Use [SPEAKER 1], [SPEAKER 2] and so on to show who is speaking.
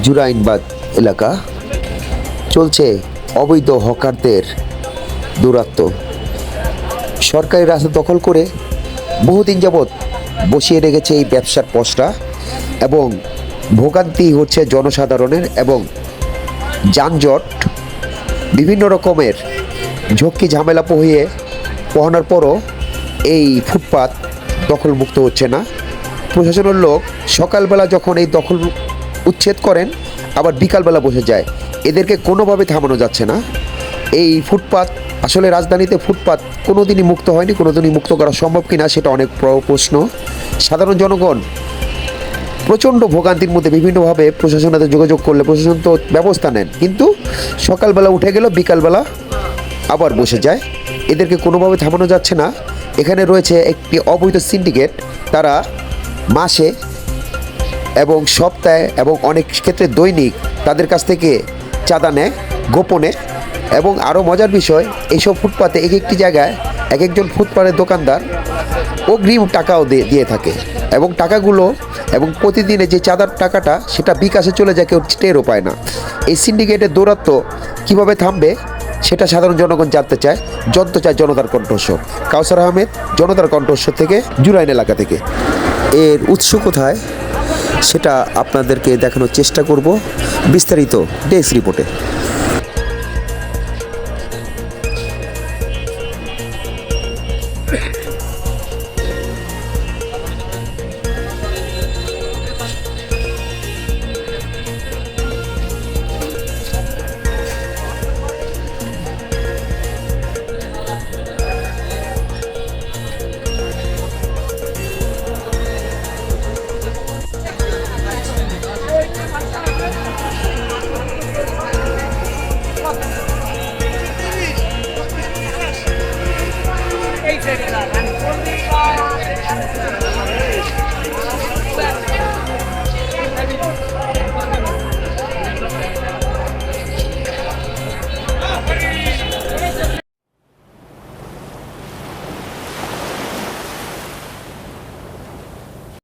[SPEAKER 1] জুরাইনবাদ এলাকা চলছে অবৈধ হকারদের দৌরাত্ম। সরকারি রাস্তা দখল করে বহুদিন যাবৎ বসিয়ে রেখেছে এই ব্যবসার পসরা এবং ভোগান্তি হচ্ছে জনসাধারণের এবং যানজট বিভিন্ন রকমের ঝক্কি ঝামেলা পোহানোর পরও এই ফুটপাত দখলমুক্ত হচ্ছে না। প্রশাসনের লোক সকালবেলা যখন এই দখল উচ্ছেদ করেন আবার বিকালবেলা বসে যায়, এদেরকে কোনোভাবে থামানো যাচ্ছে না। এই ফুটপাত আসলে রাজধানীতে ফুটপাত কোনো দিনই মুক্ত হয়নি, কোনো দিনই মুক্ত করা সম্ভব কিনা সেটা অনেক বড় প্রশ্ন। সাধারণ জনগণ প্রচণ্ড ভোগান্তির মধ্যে বিভিন্নভাবে প্রশাসনের সাথে যোগাযোগ করলে প্রশাসন তো ব্যবস্থা নেন, কিন্তু সকালবেলা উঠে গেল বিকালবেলা আবার বসে যায়, এদেরকে কোনোভাবে থামানো যাচ্ছে না। এখানে রয়েছে একটি অবৈধ সিন্ডিকেট, তারা মাসে এবং সপ্তাহে এবং অনেক ক্ষেত্রে দৈনিক তাদের কাছ থেকে চাঁদা নেয় গোপনে। এবং আরও মজার বিষয়, এইসব ফুটপাতে এক একটি জায়গায় এক একজন ফুটপাতের দোকানদার অগ্রিম টাকাও দিয়ে থাকে এবং টাকাগুলো এবং প্রতিদিনে যে চাঁদার টাকাটা সেটা বিকাশে চলে যায়, কেউ টেরও পায় না। এই সিন্ডিকেটের দৌরাত্ম কীভাবে থামবে সেটা সাধারণ জনগণ জানতে চায় জনতার কণ্ঠস্বর। কাউসার আহমেদ, জনতার কণ্ঠস্বর থেকে, জুরাইন এলাকা থেকে। এর উৎস কোথায় সেটা আপনাদেরকে দেখানোর চেষ্টা করব বিস্তারিত ডেস্ক রিপোর্টে।